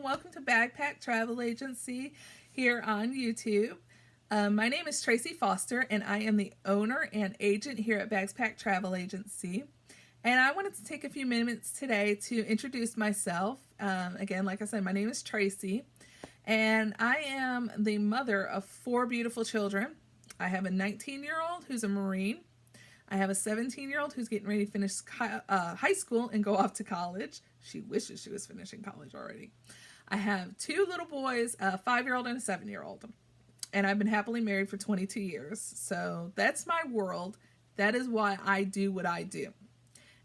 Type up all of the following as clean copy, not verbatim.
welcome to Backpack Travel Agency here on YouTube. My name is Tracy Foster, and I am the owner and agent here at Backpack Travel Agency. And I wanted to take a few minutes today to introduce myself. Again, like I said, my name is Tracy, and I am the mother of 4 beautiful children. I have a 19-year-old who's a Marine. I have a 17-year-old who's getting ready to finish high school and go off to college. She wishes she was finishing college already. I have 2 little boys, a 5-year-old and a 7-year-old. And I've been happily married for 22 years. So that's my world. That is why I do what I do.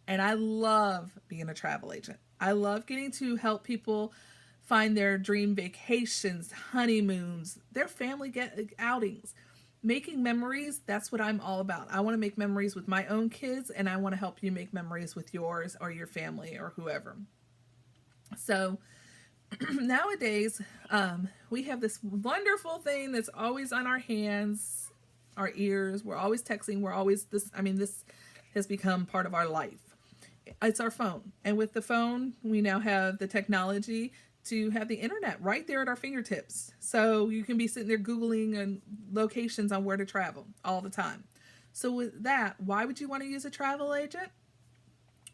And I love being a travel agent. I love getting to help people find their dream vacations, honeymoons, their family outings. Making memories, that's what I'm all about. I want to make memories with my own kids, and I want to help you make memories with yours or your family or whoever. So nowadays, we have this wonderful thing that's always on our hands, our ears. We're always texting. This has become part of our life. It's our phone. And with the phone, we now have the technology to have the internet right there at our fingertips. So you can be sitting there Googling and locations on where to travel all the time. So with that, why would you want to use a travel agent?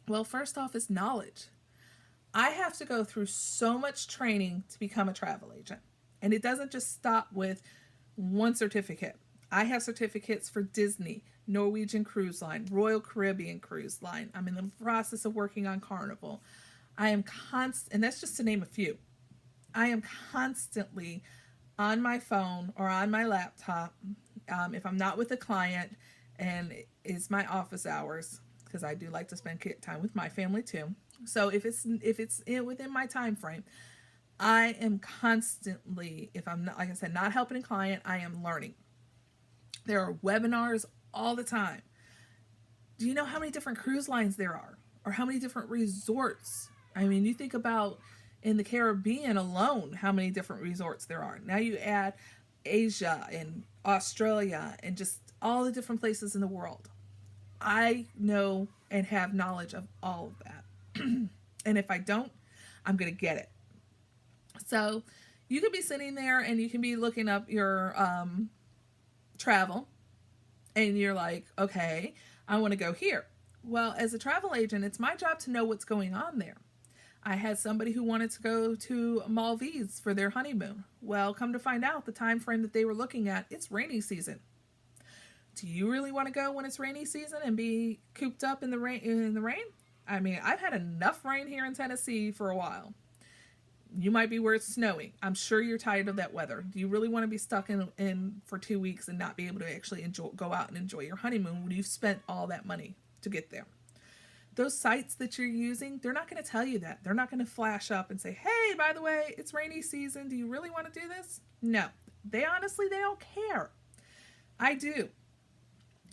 Well, first off is knowledge. I have to go through so much training to become a travel agent. And it doesn't just stop with one certificate. I have certificates for Disney, Norwegian Cruise Line, Royal Caribbean Cruise Line. I'm in the process of working on Carnival. and that's just to name a few. I am constantly on my phone or on my laptop, if I'm not with a client, and it's my office hours, because I do like to spend time with my family too. So if it's within my time frame, I am constantly, if I'm not, like I said, not helping a client, I am learning. There are webinars all the time. Do you know how many different cruise lines there are, or how many different resorts? I mean, you think about in the Caribbean alone, how many different resorts there are. Now you add Asia and Australia and just all the different places in the world. I know and have knowledge of all of that. And if I don't, I'm going to get it. So you could be sitting there and you can be looking up your travel, and you're like, okay, I want to go here. Well, as a travel agent, it's my job to know what's going on there. I had somebody who wanted to go to Maldives for their honeymoon. Well, come to find out, the time frame that they were looking at, it's rainy season. Do you really want to go when it's rainy season and be cooped up in the rain? I mean, I've had enough rain here in Tennessee for a while. You might be where it's snowing. I'm sure you're tired of that weather. Do you really want to be stuck in for 2 weeks and not be able to actually go out and enjoy your honeymoon when you've spent all that money to get there? Those sites that you're using, they're not going to tell you that. They're not going to flash up and say, hey, by the way, it's rainy season. Do you really want to do this? No. They don't care. I do.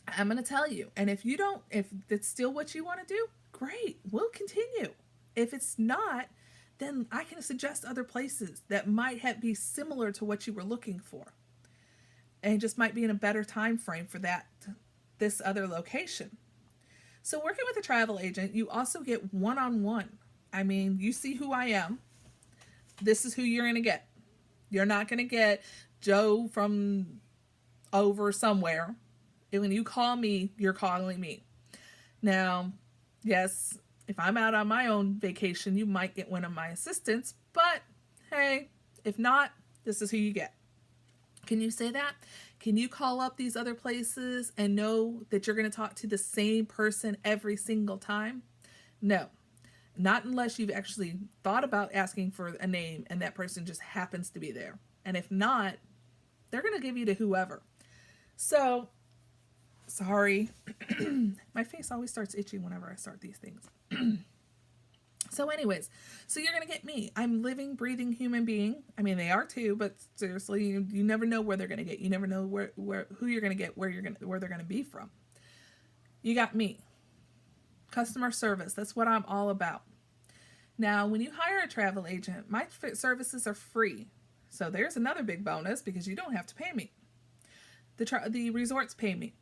I'm going to tell you. And if it's still what you want to do, great. We'll continue. If it's not, then I can suggest other places that might be similar to what you were looking for, and just might be in a better time frame for this other location. So working with a travel agent, you also get one-on-one. I mean, you see who I am. This is who you're going to get. You're not going to get Joe from over somewhere. When you call me, you're calling me. Now, yes, if I'm out on my own vacation, you might get one of my assistants, but hey, if not, this is who you get. Can you say that? Can you call up these other places and know that you're going to talk to the same person every single time? No, not unless you've actually thought about asking for a name and that person just happens to be there. And if not, they're going to give you to whoever. So, sorry. My face always starts itching whenever I start these things. So anyways, so you're going to get me. I'm living, breathing human being. I mean, they are too, but seriously, you never know where they're going to get. You never know who you're going to get, where they're going to be from. You got me. Customer service. That's what I'm all about. Now, when you hire a travel agent, my services are free. So there's another big bonus, because you don't have to pay me. The resorts pay me.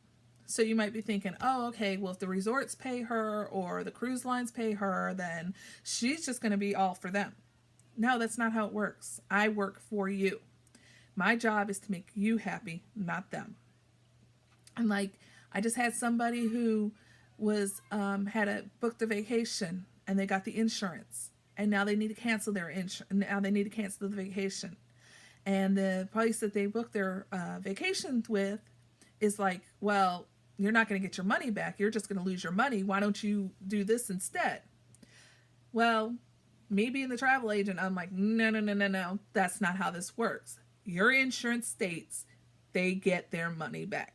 So you might be thinking, oh, okay, well, if the resorts pay her or the cruise lines pay her, then she's just going to be all for them. No, that's not how it works. I work for you. My job is to make you happy, not them. And like, I just had somebody who was had a booked a vacation and they got the insurance, and now they need to cancel their insurance. Now they need to cancel the vacation, and the place that they booked their vacation with is like, well, you're not going to get your money back. You're just going to lose your money. Why don't you do this instead? Well, me being the travel agent, I'm like, no, no, no, no, no. That's not how this works. Your insurance states they get their money back.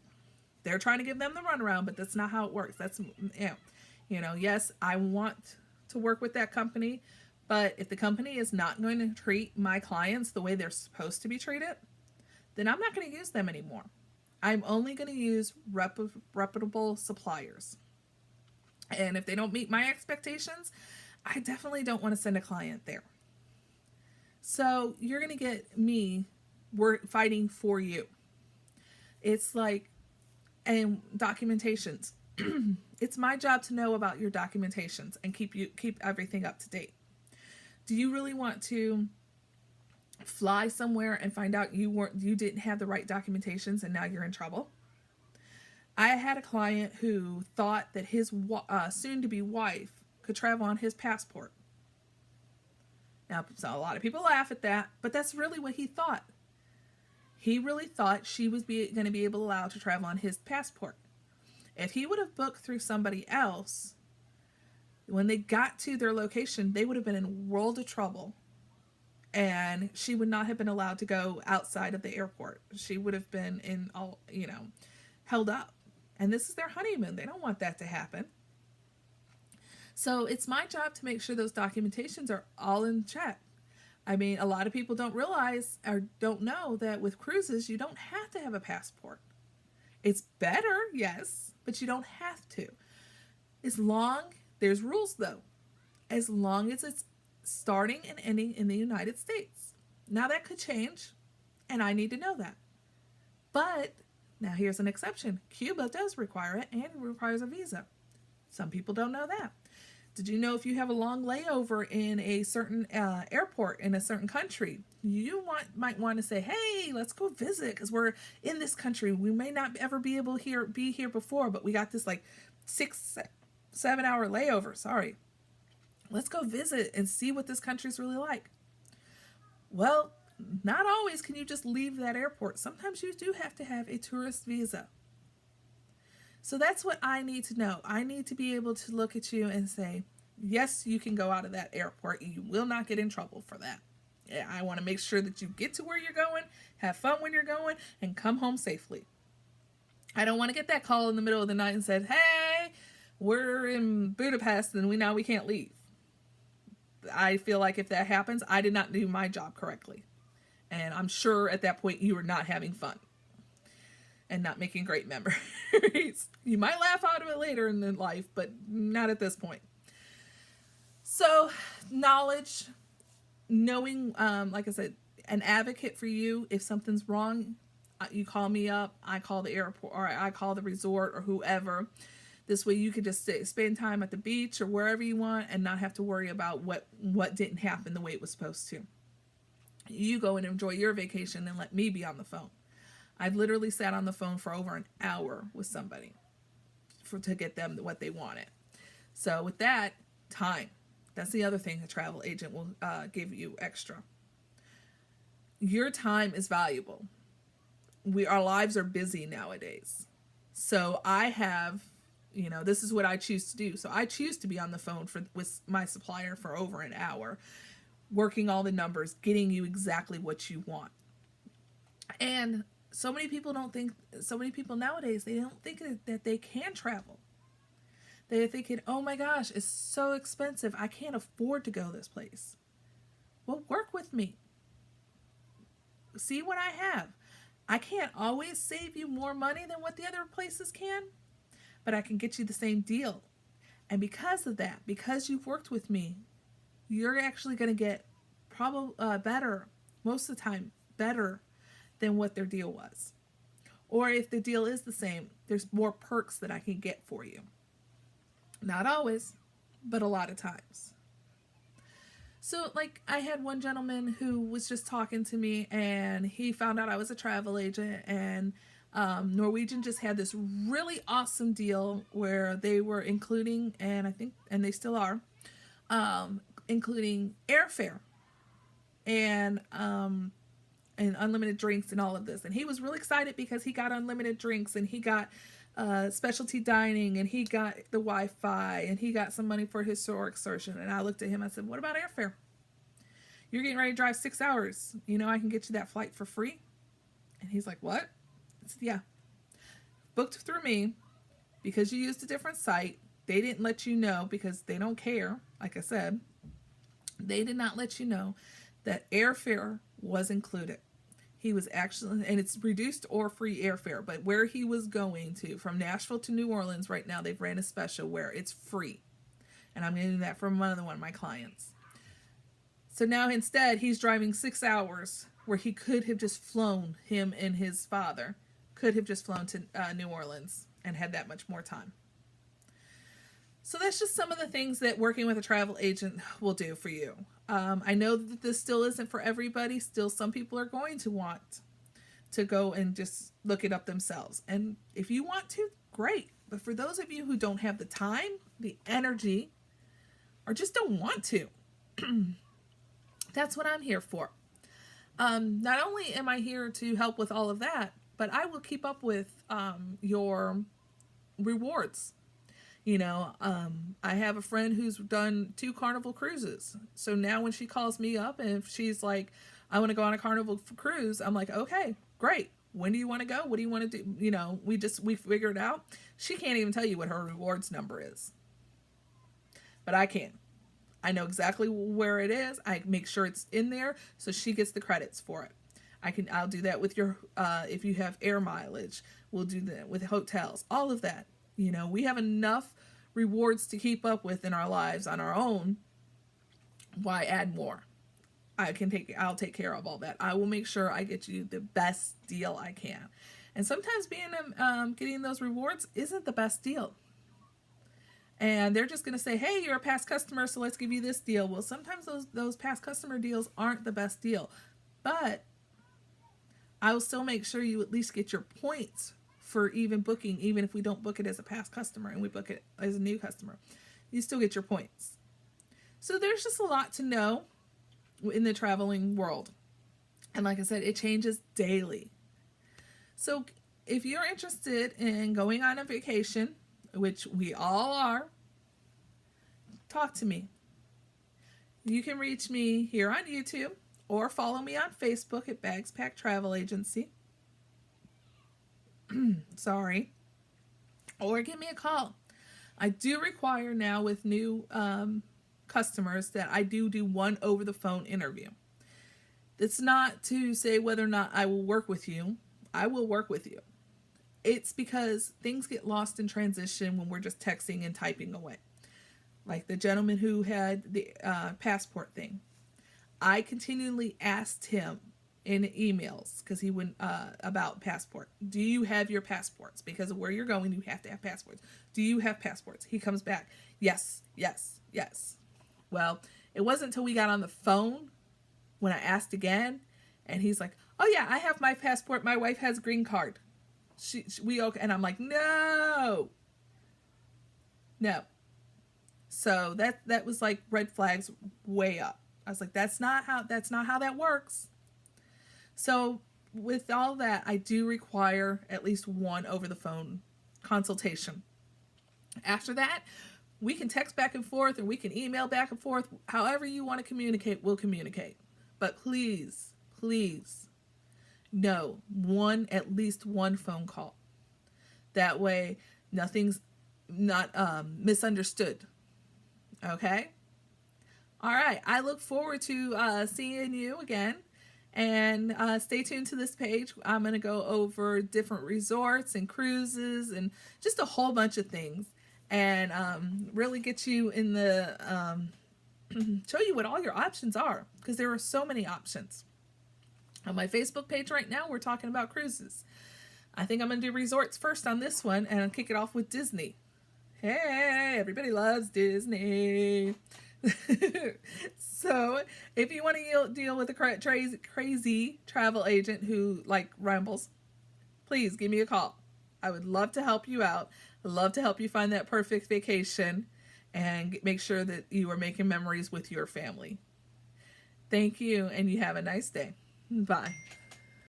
They're trying to give them the runaround, but that's not how it works. That's, yes, I want to work with that company, but if the company is not going to treat my clients the way they're supposed to be treated, then I'm not going to use them anymore. I'm only going to use reputable suppliers. And if they don't meet my expectations, I definitely don't want to send a client there. So you're going to get me fighting for you. It's like, and documentations. It's my job to know about your documentations and keep everything up to date. Do you really want to fly somewhere and find out you didn't have the right documentations and now you're in trouble? I had a client who thought that his soon-to-be wife could travel on his passport. Now, so a lot of people laugh at that, but that's really what he thought. He really thought she was going to be able to allow to travel on his passport. If he would have booked through somebody else, when they got to their location, they would have been in a world of trouble. And she would not have been allowed to go outside of the airport. She would have been held up. And this is their honeymoon. They don't want that to happen. So it's my job to make sure those documentations are all in check. I mean, a lot of people don't realize or don't know that with cruises, you don't have to have a passport. It's better, yes, but you don't have to. There's rules though, as long as it's starting and ending in the United States. Now that could change, and I need to know that. But now here's an exception. Cuba does require it, and it requires a visa. Some people don't know that. Did you know if you have a long layover in a certain airport in a certain country, you might want to say, hey, let's go visit because we're in this country. We may not ever be able to be here before, but we got this like 6-7 hour layover. Sorry. Let's go visit and see what this country's really like. Well, not always can you just leave that airport. Sometimes you do have to have a tourist visa. So that's what I need to know. I need to be able to look at you and say, yes, you can go out of that airport. You will not get in trouble for that. I want to make sure that you get to where you're going, have fun when you're going, and come home safely. I don't want to get that call in the middle of the night and said, hey, we're in Budapest and we can't leave. I feel like if that happens, I did not do my job correctly. And I'm sure at that point you were not having fun and not making great memories. You might laugh out of it later in life, but not at this point. So knowledge, knowing, like I said, an advocate for you. If something's wrong, you call me up, I call the airport, or I call the resort or whoever. This way you could just spend time at the beach or wherever you want and not have to worry about what didn't happen the way it was supposed to. You go and enjoy your vacation and let me be on the phone. I've literally sat on the phone for over an hour with somebody to get them what they wanted. So with that, time. That's the other thing a travel agent will give you extra. Your time is valuable. Our lives are busy nowadays. So I have, this is what I choose to do. So I choose to be on the phone with my supplier for over an hour, working all the numbers, getting you exactly what you want. And so many people nowadays, they don't think that they can travel. They're thinking, oh my gosh, it's so expensive. I can't afford to go this place. Well, work with me. See what I have. I can't always save you more money than what the other places can, but I can get you the same deal. And because of that, because you've worked with me, you're actually going to get probably better, most of the time, better than what their deal was. Or if the deal is the same, there's more perks that I can get for you. Not always, but a lot of times. So, like, I had one gentleman who was just talking to me, and he found out I was a travel agent, and Norwegian just had this really awesome deal where they were including, and I think, and they still are, including airfare and unlimited drinks and all of this. And he was really excited because he got unlimited drinks, and he got specialty dining, and he got the Wi-Fi, and he got some money for his SOAR excursion. And I looked at him, I said, what about airfare? You're getting ready to drive 6 hours. You know, I can get you that flight for free. And he's like, what? I said, yeah. Booked through me because you used a different site. They didn't let you know because they don't care. Like I said, they did not let you know that airfare was included. He was actually, and it's reduced or free airfare, but where he was going to, from Nashville to New Orleans right now, they've ran a special where it's free. And I'm getting that from one of my clients. So now instead, he's driving 6 hours where he could have just flown, him and his father, could have just flown to New Orleans and had that much more time. So that's just some of the things that working with a travel agent will do for you. I know that this still isn't for everybody. Still, some people are going to want to go and just look it up themselves. And if you want to, great. But for those of you who don't have the time, the energy, or just don't want to, that's what I'm here for. Not only am I here to help with all of that, but I will keep up with your rewards. You know, I have a friend who's done 2 Carnival cruises. So now when she calls me up and if she's like, I want to go on a Carnival cruise, I'm like, okay, great. When do you want to go? What do you want to do? You know, we figured it out. She can't even tell you what her rewards number is. But I can. I know exactly where it is. I make sure it's in there so she gets the credits for it. I'll do that with your, if you have air mileage, we'll do that with hotels, all of that. You know, we have enough rewards to keep up with in our lives on our own. Why add more? I'll take care of all that. I will make sure I get you the best deal I can. And sometimes getting those rewards isn't the best deal. And they're just going to say, hey, you're a past customer, so let's give you this deal. Well, sometimes those past customer deals aren't the best deal. But I will still make sure you at least get your points for even booking, even if we don't book it as a past customer and we book it as a new customer. You still get your points. So there's just a lot to know in the traveling world. And like I said, it changes daily. So if you're interested in going on a vacation, which we all are, talk to me. You can reach me here on YouTube or follow me on Facebook at Bags Packed Travel Agency. Sorry. Or give me a call. I do require now with new customers that I do one over the phone interview. It's not to say whether or not I will work with you. I will work with you. It's because things get lost in transition when we're just texting and typing away. Like the gentleman who had the passport thing. I continually asked him in emails because he went about passport. Do you have your passports? Because of where you're going, you have to have passports. Do you have passports? He comes back. Yes, yes, yes. Well, it wasn't until we got on the phone when I asked again, and he's like, "Oh yeah, I have my passport. My wife has a green card. We okay?" And I'm like, "No, no." So that was like red flags way up. I was like, that's not how that works. So with all that, I do require at least one over the phone consultation. After that, we can text back and forth, and we can email back and forth. However you want to communicate, we'll communicate. But please, please, no, at least one phone call. That way, nothing's not misunderstood. Okay? All right. I look forward to seeing you again. And stay tuned to this page. I'm going to go over different resorts and cruises and just a whole bunch of things. And really get you in the, show you what all your options are. Because there are so many options. On my Facebook page right now, we're talking about cruises. I think I'm going to do resorts first on this one. And I'll kick it off with Disney. Hey, everybody loves Disney. So if you want to deal with a crazy travel agent who like rambles, please give me a call. I would love to help you out. I'd love to help you find that perfect vacation and make sure that you are making memories with your family. Thank you, and you have a nice day. Bye.